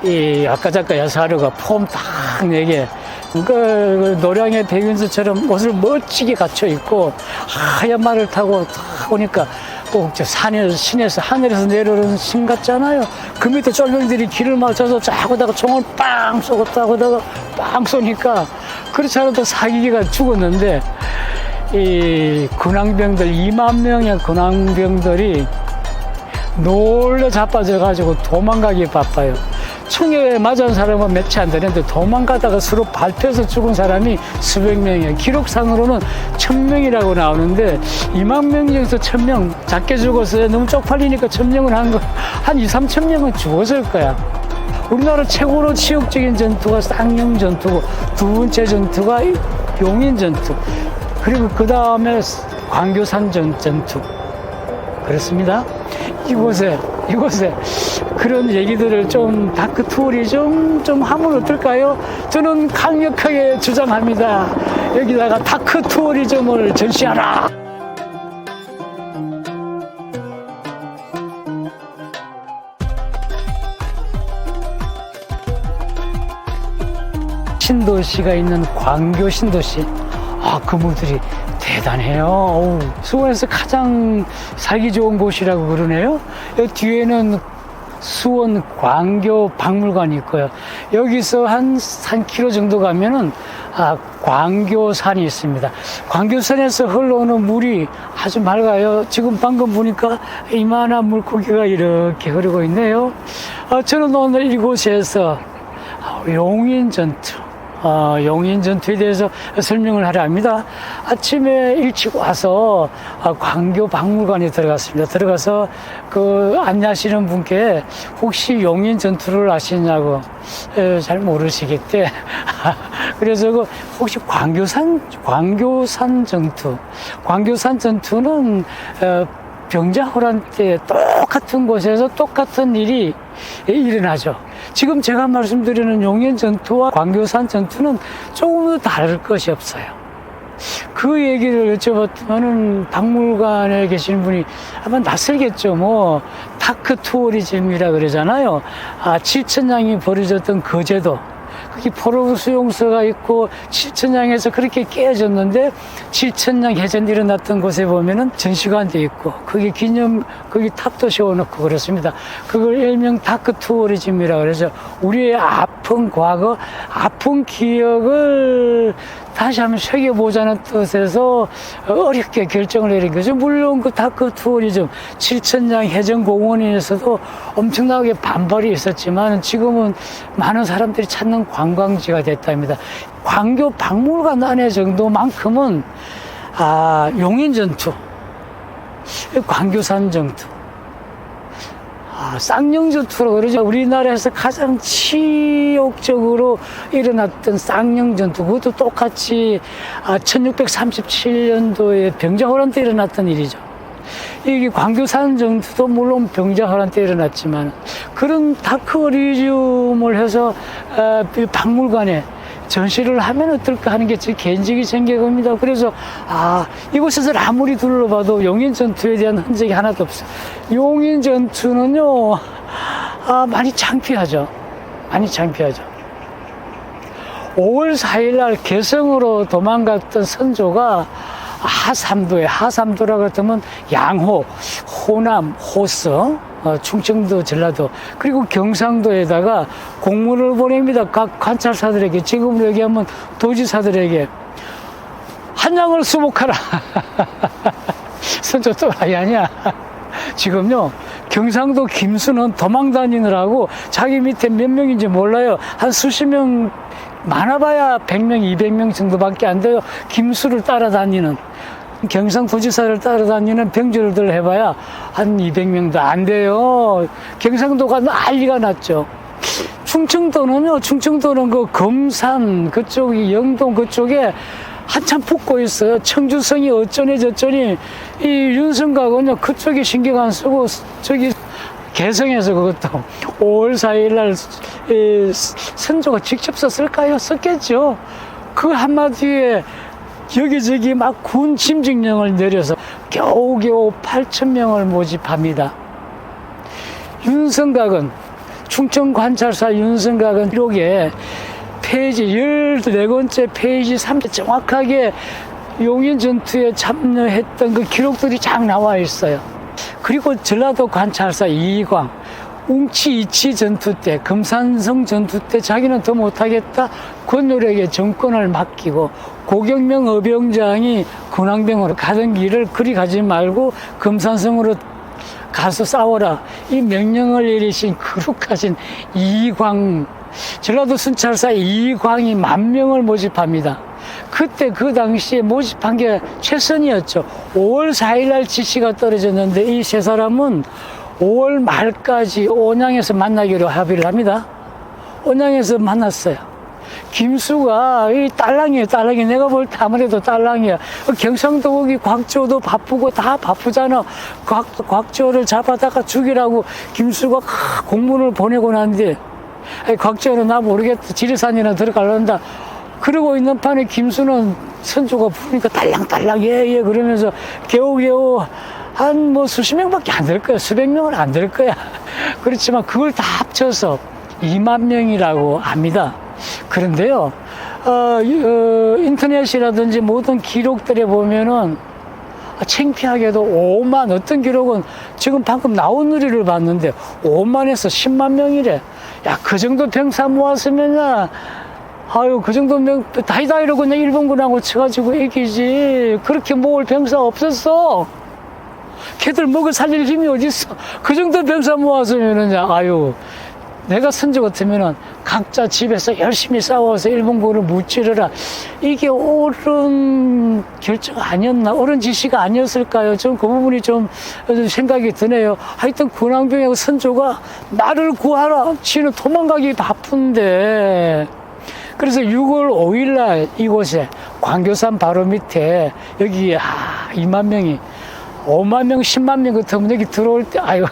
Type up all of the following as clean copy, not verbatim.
이 아까 작가 야사하루가 폼 딱 내게 그 노량의 백윤수처럼 옷을 멋지게 갖춰 입고 하얀 말을 타고 딱 오니까 꼭 저 산에서 신에서 하늘에서 내려오는 신 같잖아요. 그 밑에 쫄병들이 길을 맞춰서 쫙 오다가 총을 빵 쏘고 딱 오다가 빵 쏘니까 그렇지 않아도 사기가 죽었는데 이 군왕병들 2만 명의 군왕병들이 놀래 자빠져가지고 도망가기 바빠요. 총에 맞은 사람은 몇 치 안 되는데 도망가다가 서로 밟혀서 죽은 사람이 수백 명이에요. 기록상으로는 1000명이라고 나오는데 2만 명 중에서 1000명 작게 죽었어요. 너무 쪽팔리니까 1000명은 한 2, 3천 명은 죽었을 거야. 우리나라 최고로 치욕적인 전투가 쌍용 전투고 두 번째 전투가 용인 전투 그리고 그 다음에 광교산 전투 그렇습니다. 이곳에 그런 얘기들을 좀 다크 투어리즘 좀 하면 어떨까요? 저는 강력하게 주장합니다. 여기다가 다크 투어리즘을 전시하라. 신도시가 있는 광교 신도시. 아, 그분들이 대단해요. 어우, 수원에서 가장 살기 좋은 곳이라고 그러네요. 여기 뒤에는 수원 광교 박물관이 있고요. 여기서 한 3km 정도 가면은 광교산이 있습니다. 광교산에서 흘러오는 물이 아주 맑아요. 지금 방금 보니까 이만한 물고기가 이렇게 흐르고 있네요. 저는 오늘 이곳에서 용인 전투에 대해서 설명을 하려 합니다. 아침에 일찍 와서 광교 박물관에 들어갔습니다. 들어가서 그 안내하시는 분께 혹시 용인 전투를 아시냐고 잘 모르시겠대. 그래서 그 혹시 광교산 전투는 병자호란 때 똑같은 곳에서 똑같은 일이 일어나죠. 지금 제가 말씀드리는 용인 전투와 광교산 전투는 조금 더 다를 것이 없어요. 그 얘기를 여쭤봤더니 박물관에 계시는 분이 아마 낯설겠죠. 뭐 다크 투어리즘이라 그러잖아요. 7천량이 벌어졌던 거제도 거기 포로 수용소가 있고 7천량에서 그렇게 깨어졌는데 7천량 해전이 일어났던 곳에 보면은 전시관도 있고 거기 거기 탑도 세워놓고 그렇습니다. 그걸 일명 다크 투어리즘이라 그래서 우리의 아픈 과거, 아픈 기억을 다시 한번 새겨보자는 뜻에서 어렵게 결정을 내린 거죠. 물론 그 다크 투어리즘 7천량 해전공원에서도 엄청나게 반발이 있었지만 지금은 많은 사람들이 찾는 관광지가 됐답니다. 광교 박물관 안에 정도만큼은 용인 전투, 광교산 전투, 쌍용 전투라고 그러죠. 우리나라에서 가장 치욕적으로 일어났던 쌍용 전투, 그것도 똑같이 1637년도에 병자호란 때 일어났던 일이죠. 이 광교산 전투도 물론 병자호란 때 일어났지만 그런 다크리즘을 해서 박물관에 전시를 하면 어떨까 하는 게 제 개인적인 생각입니다. 그래서 이곳에서 아무리 둘러봐도 용인 전투에 대한 흔적이 하나도 없어요. 용인 전투는요 많이 창피하죠. 5월 4일 날 개성으로 도망갔던 선조가 하삼도라고 했으면 양호, 호남, 호서, 충청도, 전라도 그리고 경상도에다가 공문을 보냅니다. 각 관찰사들에게, 지금으로 얘기하면 도지사들에게 한양을 수복하라. 선조 또라이 아니야. 지금요 경상도 김수는 도망 다니느라고 자기 밑에 몇 명인지 몰라요. 한 수십 명, 많아봐야 100명, 200명 정도밖에 안 돼요. 김수를 따라다니는, 경상도지사를 따라다니는 병졸들 해봐야 한 200명도 안 돼요. 경상도가 난리가 났죠. 충청도는 그 검산 그쪽이, 영동 그쪽에 한참 붙고 있어요. 청주성이 어쩌니 저쩌니. 이 윤성각은요 그쪽에 신경 안 쓰고 저기 개성에서 그것도 5월 4일 날 선조가 직접 썼을까요? 썼겠죠. 그 한마디에 여기저기 막 군 침직령을 내려서 겨우겨우 8,000명을 모집합니다. 윤성각은 충청관찰사 윤성각은 기록에 페이지 14번째 페이지 3에 정확하게 용인 전투에 참여했던 그 기록들이 쫙 나와 있어요. 그리고 전라도 관찰사 이광, 웅치 이치 전투 때, 금산성 전투 때 자기는 더 못하겠다. 권율에게 정권을 맡기고 고경명 어병장이 군왕병으로 가던 길을 그리 가지 말고 금산성으로 가서 싸워라. 이 명령을 내리신 거룩하신 이광, 전라도 순찰사 이광이 10,000명을 모집합니다. 그때 그 당시에 모집한 게 최선이었죠. 5월 4일날 지시가 떨어졌는데 이 세 사람은 5월 말까지 온양에서 만나기로 합의를 합니다. 온양에서 만났어요. 김수가 이 딸랑이에요. 딸랑이. 내가 볼 때 아무래도 딸랑이야. 경상도 거기 곽조도 바쁘고 다 바쁘잖아. 곽조를 잡아다가 죽이라고 김수가 공문을 보내고 난뒤 곽조는 나 모르겠다. 지리산이나 들어갈란다. 그러고 있는 판에 김수는 선조가 부르니까 딸랑딸랑 예 그러면서 겨우겨우 한 뭐 수십 명밖에 안 될 거야. 수백 명은 안 될 거야. 그렇지만 그걸 다 합쳐서 20,000명이라고 합니다. 그런데요, 인터넷이라든지 모든 기록들에 보면은 창피하게도 5만, 어떤 기록은 지금 방금 나온 누리를 봤는데 5만에서 10만 명이래. 야, 그 정도 병사 모았으면야, 아유, 그 정도 다이다 이러고 그냥 일본군하고 쳐가지고 이기지. 그렇게 모을 병사 없었어. 걔들 먹을 살릴 힘이 어딨어. 그 정도 병사 모았으면은, 아유, 내가 선조 같으면은 각자 집에서 열심히 싸워서 일본군을 무찌르라. 이게 옳은 결정 아니었나? 옳은 지시가 아니었을까요? 좀 그 부분이 좀 생각이 드네요. 하여튼 군왕병하고 선조가 나를 구하라. 지는 도망가기 바쁜데. 그래서 6월 5일날 이곳에 광교산 바로 밑에 여기 20,000명이 50,000명, 100,000명 같으면 여기 들어올 때 아유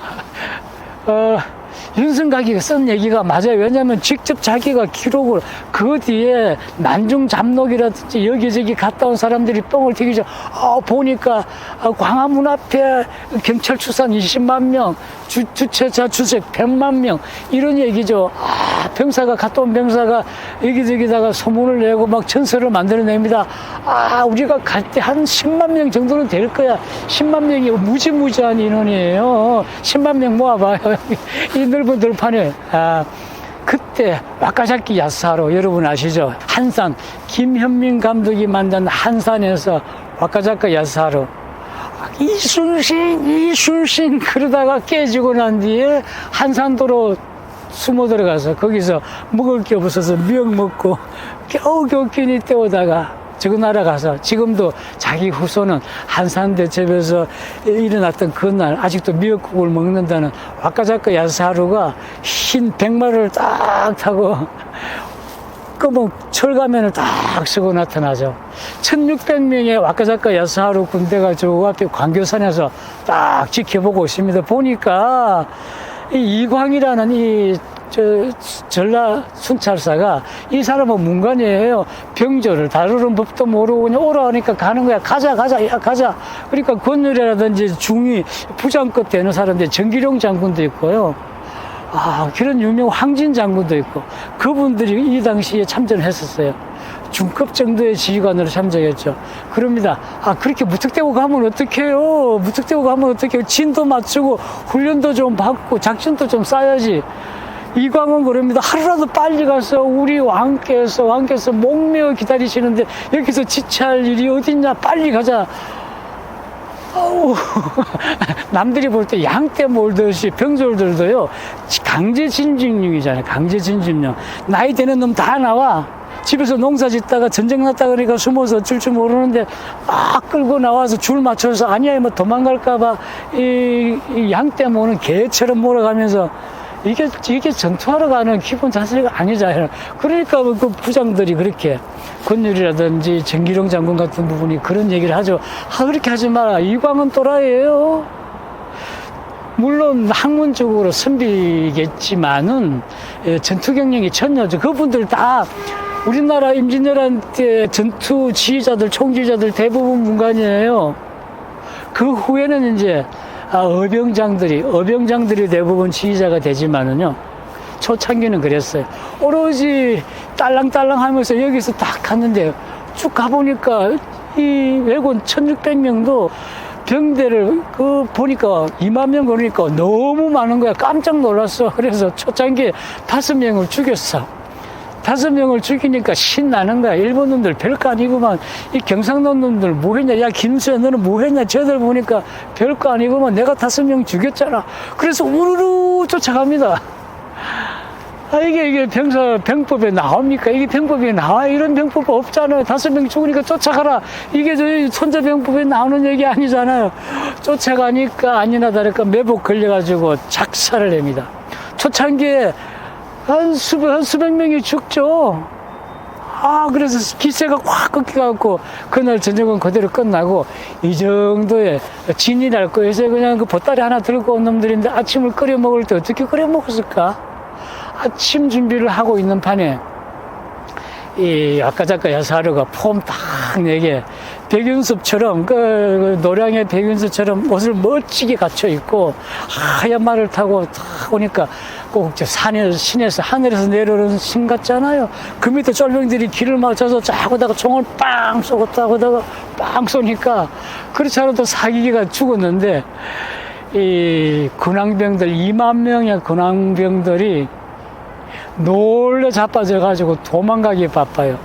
윤승각이 쓴 얘기가 맞아요. 왜냐하면 직접 자기가 기록을 그 뒤에 난중 잡록이라든지 여기저기 갔다 온 사람들이 뻥을 튀기죠. 보니까 광화문 앞에 경찰 추산 200,000명, 주최자 주색 1,000,000명 이런 얘기죠. 병사가 갔다 온 병사가 여기저기다가 소문을 내고 막 전설을 만들어냅니다. 우리가 갈 때 한 10만 명 정도는 될 거야. 10만 명이 무지무지한 인원이에요. 10만 명 모아봐요. 이 넓은 들판에. 그때 와카자키 야스하로 여러분 아시죠? 한산, 김현민 감독이 만든 한산에서 와카자키 야스하로 이순신 그러다가 깨지고 난 뒤에 한산도로 숨어 들어가서 거기서 먹을 게 없어서 미역 먹고 겨우겨우 끼니 때우다가 저 나라 가서 지금도 자기 후손은 한산대첩에서 일어났던 그날 아직도 미역국을 먹는다는 와카자키 야스하루가 흰 백마를 딱 타고 검은 철가면을 딱 쓰고 나타나죠. 1,600명의 와카자키 야스하루 군대가 저 앞에 광교산에서 딱 지켜보고 있습니다. 보니까 이 이광이라는 전라 순찰사가 이 사람은 문관이에요. 병조를 다루는 법도 모르고 그냥 오라 하니까 가는 거야. 가자. 그러니까 권율이라든지 중위 부장급 되는 사람들 정기룡 장군도 있고요. 그런 유명 황진 장군도 있고 그분들이 이 당시에 참전했었어요. 중급 정도의 지휘관으로 참전했죠. 그럽니다. 그렇게 무턱대고 가면 어떡해요? 진도 맞추고 훈련도 좀 받고 작전도 좀 쌓아야지. 이광은 그럽니다. 하루라도 빨리 가서 우리 왕께서 목매어 기다리시는데 여기서 지체할 일이 어딨냐. 빨리 가자. 남들이 볼 때 양떼 몰듯이 병졸들도요 강제징집용이잖아요. 강제징집용. 나이 되는 놈 다 나와. 집에서 농사 짓다가 전쟁 났다 그러니까 숨어서 어쩔 줄 모르는데 끌고 나와서 줄 맞춰서 아니야 뭐 도망갈까봐 이 양떼 모는 개처럼 몰아가면서 이게 전투하러 가는 기본 자세가 아니잖아요. 그러니까 그 부장들이 그렇게 권율이라든지 정기룡 장군 같은 부분이 그런 얘기를 하죠. 그렇게 하지 마라. 이광은 또라이예요. 물론 학문적으로 선비겠지만은 전투 경력이 전혀죠. 그분들 다 우리나라 임진왜란 때 전투 지휘자들, 총지휘자들 대부분 문관이에요. 그 후에는 이제 어병장들이 대부분 지휘자가 되지만은요. 초창기는 그랬어요. 오로지 딸랑딸랑 하면서 여기서 딱 갔는데 쭉 가보니까 이 왜군 1600명도 병대를 보니까 2만 명 그러니까 너무 많은 거야. 깜짝 놀랐어. 그래서 초창기에 5명을 죽였어. 5명을 죽이니까 신나는 거야. 일본 놈들 별거 아니구만. 이 경상도 놈들 뭐 했냐. 야, 김수야, 너는 뭐 했냐. 쟤들 보니까 별거 아니구만. 내가 5명 죽였잖아. 그래서 우르르 쫓아갑니다. 이게 병법에 나옵니까? 이게 병법에 나와? 이런 병법 없잖아요. 5명 죽으니까 쫓아가라. 이게 저희 손자병법에 나오는 얘기 아니잖아요. 쫓아가니까 아니나 다를까 매복 걸려가지고 작사를 합니다. 초창기에 한 수백 명이 죽죠. 그래서 기세가 확 꺾여갖고, 그날 저녁은 그대로 끝나고, 이 정도의 진이 날 거여서 그냥 그 보따리 하나 들고 온 놈들인데 아침을 끓여 먹을 때 어떻게 끓여 먹었을까? 아침 준비를 하고 있는 판에, 이 아까자까 야사르가 폼 딱 내게 백윤섭처럼 그 노량의 백윤섭처럼 옷을 멋지게 갖춰 입고 하얀 말을 타고 딱 오니까 꼭 시내에서 하늘에서 내려오는 신 같잖아요. 그 밑에 쫄병들이 길을 맞춰서 쫙 오다가 총을 빵 쏘고 딱 오다가 빵 쏘니까 그렇지 않아도 사기기가 죽었는데 이 군항병들 2만 명의 군항병들이 놀래 자빠져가지고 도망가기 바빠요.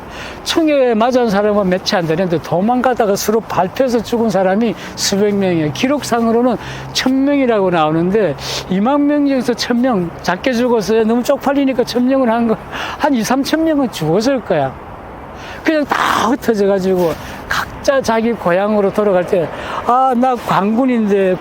총에 맞은 사람은 몇이 안 되는데 도망가다가 서로 밟혀서 죽은 사람이 수백 명이에요. 기록상으로는 1000명이라고 나오는데 2만 명 중에서 1000명 작게 죽었어요. 너무 쪽팔리니까 1000명을 한 2, 3천 명은 죽었을 거야. 그냥 다 흩어져가지고 각자 자기 고향으로 돌아갈 때 나 관군인데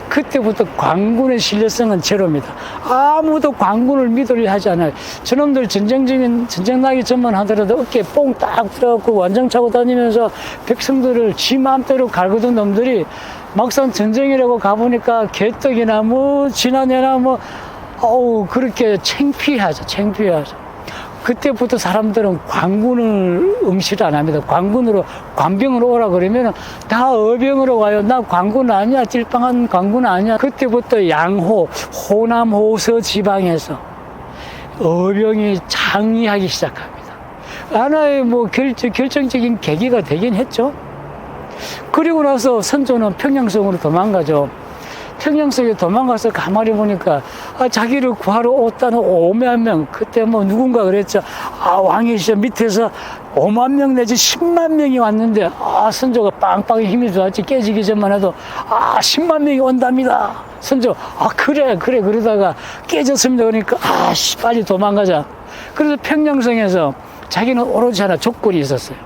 그때부터 관군의 신뢰성은 제로입니다. 아무도 관군을 믿으려 하지 않아요. 저놈들 전쟁 나기 전만 하더라도 어깨에 뽕 딱 들어갖고 완장 차고 다니면서 백성들을 지 마음대로 갈구던 놈들이 막상 전쟁이라고 가보니까 개떡이나 지난해나 그렇게 창피하죠. 그때부터 사람들은 관군을 응시를 안 합니다. 관병으로 오라 그러면 다 어병으로 와요. 나 관군 아니야. 찔빵한 관군 아니야. 그때부터 호남, 호서 지방에서 어병이 창의하기 시작합니다. 하나의 결정적인 계기가 되긴 했죠. 그리고 나서 선조는 평양성으로 도망가죠. 평양성에 도망가서 가만히 보니까 자기를 구하러 왔다는 5만 명, 그때 누군가 그랬죠. 왕이시여 밑에서 5만 명 내지 10만 명이 왔는데 선조가 빵빵히 힘이 좋았지. 깨지기 전만 해도 10만 명이 온답니다. 선조 그래 그러다가 깨졌습니다. 그러니까 빨리 도망가자. 그래서 평양성에서 자기는 오로지 하나 조건이 있었어요.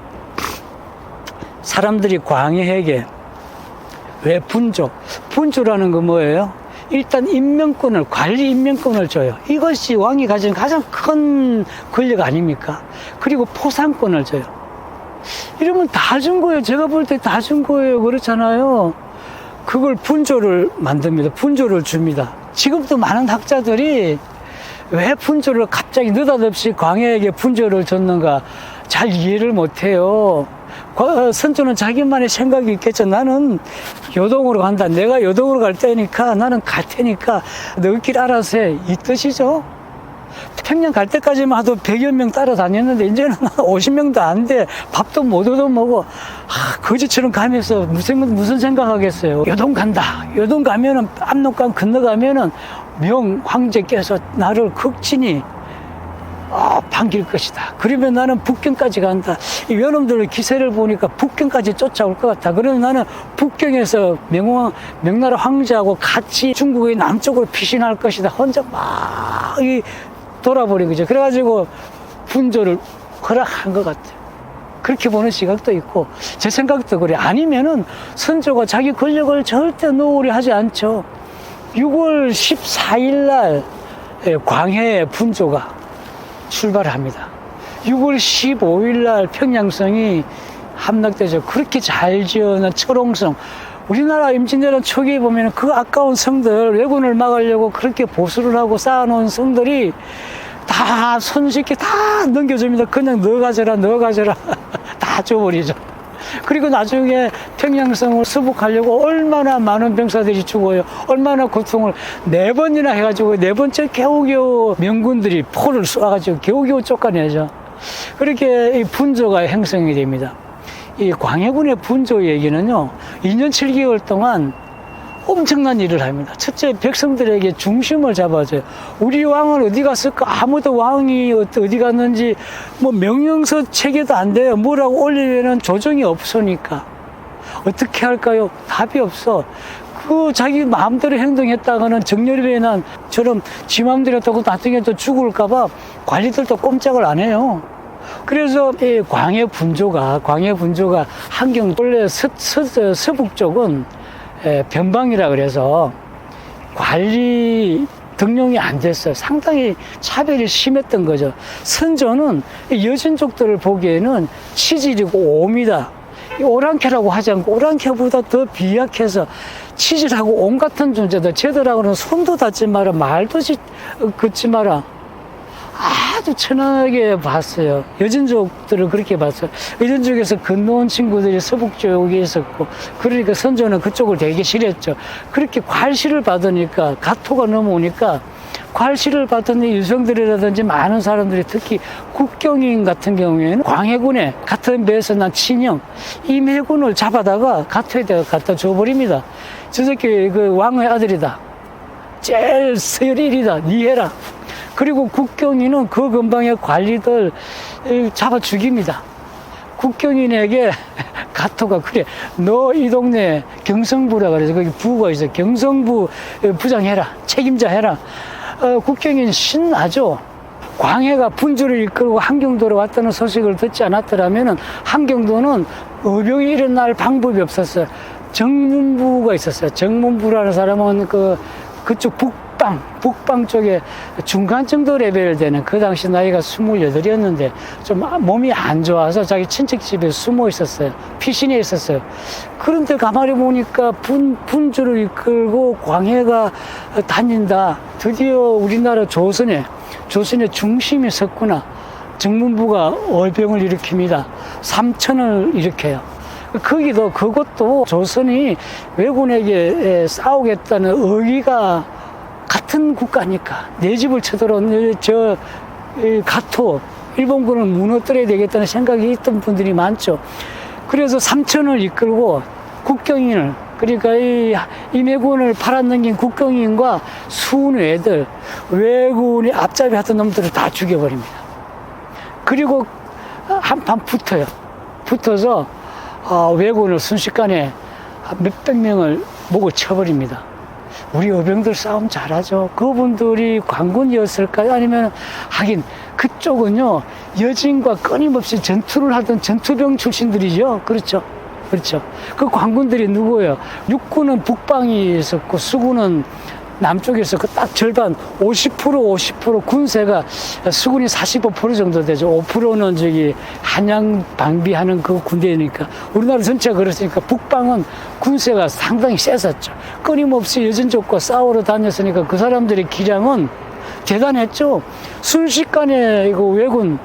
사람들이 광해에게 왜 분조라는 거 뭐예요? 일단 관리 임명권을 줘요. 이것이 왕이 가진 가장 큰 권력 아닙니까? 그리고 포상권을 줘요. 이러면 다 준 거예요. 제가 볼 때 다 준 거예요. 그렇잖아요. 그걸 분조를 만듭니다. 분조를 줍니다. 지금도 많은 학자들이 왜 분조를 갑자기 느닷없이 광해에게 분조를 줬는가 잘 이해를 못해요. 선조는 자기만의 생각이 있겠죠. 나는 요동으로 간다. 내가 요동으로 갈 때니까 나는 갈 테니까 너희끼리 알아서 해. 이 뜻이죠. 평양 갈 때까지만 해도 100여 명 따라다녔는데 이제는 50명도 안 돼. 밥도 못 얻어먹어. 거지처럼 가면서 무슨 생각하겠어요. 요동 간다. 요동 가면은 압록강 건너가면은 명 황제께서 나를 극진히 반길 것이다. 그러면 나는 북경까지 간다. 이 외놈들 기세를 보니까 북경까지 쫓아올 것 같다. 그러면 나는 북경에서 명나라 황제하고 같이 중국의 남쪽으로 피신할 것이다. 혼자 막 돌아버린 거죠. 그래가지고 분조를 허락한 것 같아요. 그렇게 보는 시각도 있고 제 생각도 그래. 아니면은 선조가 자기 권력을 절대 노후리 하지 않죠. 6월 14일 날 광해의 분조가 출발합니다. 6월 15일 날 평양성이 함락되죠. 그렇게 잘 지어놓은 철옹성. 우리나라 임진왜란 초기에 보면 그 아까운 성들, 왜군을 막으려고 그렇게 보수를 하고 쌓아놓은 성들이 다 손쉽게 다 넘겨줍니다. 그냥 너 가져라 다 줘버리죠. 그리고 나중에 평양성을 수복하려고 얼마나 많은 병사들이 죽어요. 얼마나 고통을 4번이나 해가지고 4번째 겨우겨우 명군들이 포를 쏘아가지고 겨우겨우 쫓아내죠. 그렇게 이 분조가 형성이 됩니다. 이 광해군의 분조 얘기는요, 2년 7개월 동안 엄청난 일을 합니다. 첫째, 백성들에게 중심을 잡아줘요. 우리 왕은 어디 갔을까? 아무도 왕이 어디 갔는지 뭐 명령서 체계도 안 돼요. 뭐라고 올리려는 조정이 없으니까 어떻게 할까요? 답이 없어. 그 자기 마음대로 행동했다가는 정렬의 난처럼 지 마음대로 했다고 나중에 또 죽을까봐 관리들도 꼼짝을 안 해요. 그래서 이 광해분조가 한경 원래 서북 쪽은 변방이라 그래서 관리 등용이 안 됐어요. 상당히 차별이 심했던 거죠. 선조는 여진족들을 보기에는 치질이고 옴이다. 오랑캐라고 하지 않고 오랑캐보다 더 비약해서 치질하고 옴 같은 존재다. 쟤들하고는 손도 닿지 마라, 말도 긋지 마라. 아주 천하게 봤어요. 여진족들을 그렇게 봤어요. 여진족에서 건너온 친구들이 서북 쪽에 있었고, 그러니까 선조는 그쪽을 되게 싫어했죠. 그렇게 괄시를 받으니까, 가토가 넘어오니까, 괄시를 받은 유성들이라든지 많은 사람들이 특히 국경인 같은 경우에는 광해군의 같은 배에서 난 친형, 임해군을 잡아다가 가토에다가 갖다 줘버립니다. 저 새끼 그 왕의 아들이다. 제일 서열일이다. 니 해라. 그리고 국경인은 그 근방의 관리들 잡아 죽입니다. 국경인에게 가토가 그래, 너 이 동네 경성부라 그래서 거기 부가 있어. 경성부 부장해라, 책임자 해라. 국경인 신나죠. 광해가 분주를 이끌고 한경도로 왔다는 소식을 듣지 않았더라면 한경도는 의병이 일어날 방법이 없었어요. 정문부가 있었어요. 정문부라는 사람은 그쪽 북방 쪽에 중간 정도 레벨 되는, 그 당시 나이가 28이었는데 좀 몸이 안 좋아서 자기 친척 집에 숨어 있었어요. 피신해 있었어요. 그런데 가만히 보니까 분주를 이끌고 광해가 다닌다. 드디어 우리나라 조선의 중심이 섰구나. 정문부가 얼병을 일으킵니다. 삼천을 일으켜요. 그것도 조선이 왜군에게 싸우겠다는 의기가 같은 국가니까 내 집을 쳐들어온 가토 일본군을 무너뜨려야 되겠다는 생각이 있던 분들이 많죠. 그래서 삼천을 이끌고 국경인을, 그러니까 이 임해군을 팔아넘긴 국경인과 순외들, 외군이 앞잡이 하던 놈들을 다 죽여버립니다. 그리고 한판 붙어서 왜군을 순식간에 몇백 명을 목을 쳐버립니다. 우리 의병들 싸움 잘하죠. 그분들이 관군이었을까요? 아니면, 하긴, 그쪽은요, 여진과 끊임없이 전투를 하던 전투병 출신들이죠. 그렇죠. 그 관군들이 누구예요? 육군은 북방이 있었고, 수군은 남쪽에 있었고, 딱 절반, 50% 군세가, 수군이 45% 정도 되죠. 5%는 한양 방비하는 그 군대니까. 우리나라 전체가 그렇으니까 북방은 군세가 상당히 셌었죠. 끊임없이 여진족과 싸우러 다녔으니까 그 사람들의 기량은 대단했죠. 순식간에 이거 왜군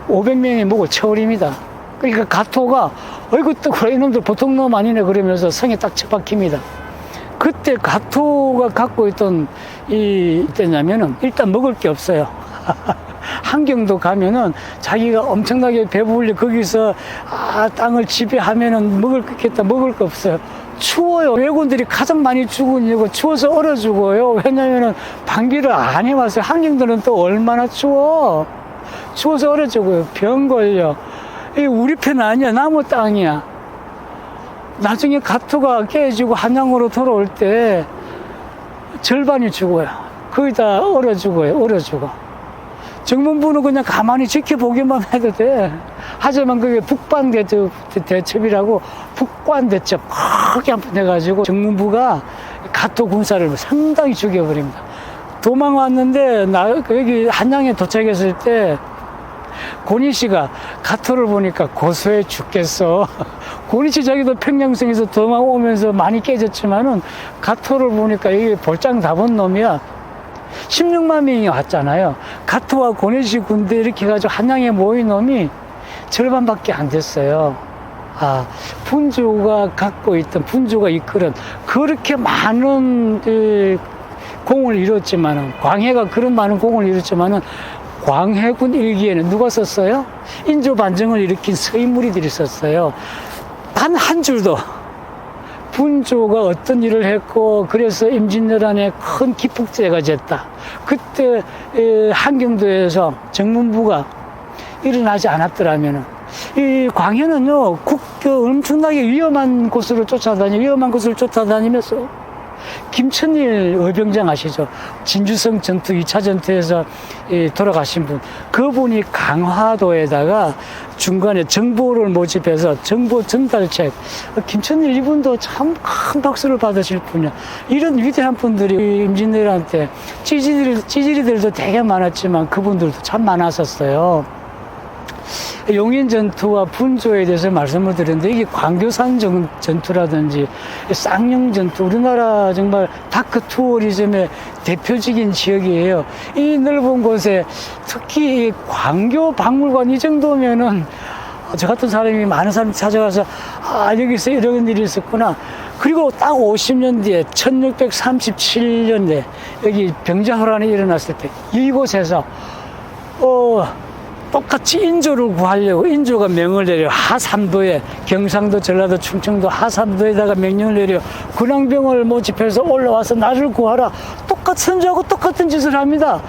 500명이 목을 쳐버립니다. 그러니까 가토가, 어이구, 또 이놈들 보통 놈 아니네 그러면서 성에 딱 처박힙니다. 그때 가토가 갖고 있던 때냐면은 일단 먹을 게 없어요. 한경도 가면은 자기가 엄청나게 배부르려 거기서 땅을 지배하면은 먹을 거 있겠다, 먹을 거 없어요. 추워요. 왜군들이 가장 많이 죽은 이유가 추워서 얼어 죽어요. 왜냐면은 방비를 안 해왔어요. 한경도는 또 얼마나 추워서 얼어 죽어요. 병 걸려. 이게 우리 편 아니야. 나무 땅이야. 나중에 가토가 깨지고 한양으로 돌아올 때 절반이 죽어요. 거의 다 얼어 죽어. 정문부는 그냥 가만히 지켜보기만 해도 돼. 하지만 그게 북방 대첩이라고 북관 대첩 크게 한 번 해가지고 정문부가 가토 군사를 상당히 죽여버립니다. 도망왔는데 여기 한양에 도착했을 때 고니씨가 가토를 보니까 고소해 죽겠어. 고니씨 자기도 평양성에서 도망오면서 많이 깨졌지만은 가토를 보니까 이게 볼장 다본 놈이야. 16만 명이 왔잖아요. 가토와 고니씨 군대 이렇게 해가지고 한양에 모인 놈이 절반밖에 안 됐어요. 분주가 갖고 있던, 분주가 이끌은 그렇게 많은 공을 이뤘지만은, 광해가 그런 많은 공을 이뤘지만은, 광해군 일기에는 누가 썼어요? 인조반정을 일으킨 서인무리들이 썼어요. 단 한 줄도 분조가 어떤 일을 했고 그래서 임진왜란에 큰 기폭제가 됐다. 그때 한경도에서 정문부가 일어나지 않았더라면은 이 광해는요 엄청나게 위험한 곳으로 쫓아다니면서 김천일 의병장 아시죠? 진주성 전투 2차 전투에서 돌아가신 분, 그분이 강화도에다가 중간에 정보를 모집해서 정보 전달책, 김천일 이분도 참 큰 박수를 받으실 분이야. 이런 위대한 분들이 임진왜란 때 찌질이들도 되게 많았지만 그분들도 참 많았었어요. 용인 전투와 분조에 대해서 말씀을 드렸는데, 이게 광교산 전투라든지 쌍용 전투, 우리나라 정말 다크 투어리즘의 대표적인 지역이에요. 이 넓은 곳에 특히 이 광교 박물관 이 정도면은 저 같은 사람이, 많은 사람이 찾아가서 여기서 이런 일이 있었구나. 그리고 딱 50년 뒤에 1637년에 여기 병자호란이 일어났을 때 이곳에서 똑같이 인조를 구하려고 인조가 명을 내려 하삼도에, 경상도, 전라도, 충청도 하삼도에다가 명령을 내려 군왕병을 모집해서 올라와서 나를 구하라. 똑같은 선조하고 똑같은 짓을 합니다.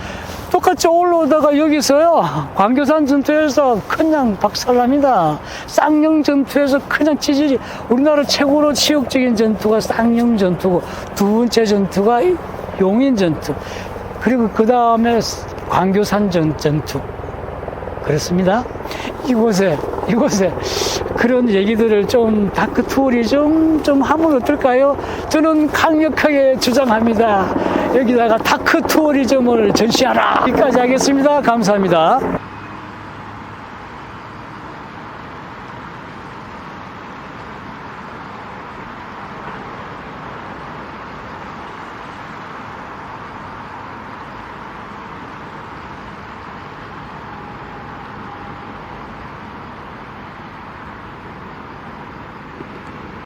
똑같이 올라오다가 여기서요 광교산 전투에서 그냥 박살납니다. 쌍용 전투에서 그냥 찌질이, 우리나라 최고로 치욕적인 전투가 쌍용 전투고, 두 번째 전투가 용인 전투, 그리고 그 다음에 광교산 전투. 그렇습니다. 이곳에 그런 얘기들을 좀 다크 투어리즘 좀 하면 어떨까요? 저는 강력하게 주장합니다. 여기다가 다크 투어리즘을 전시하라. 여기까지 하겠습니다. 감사합니다.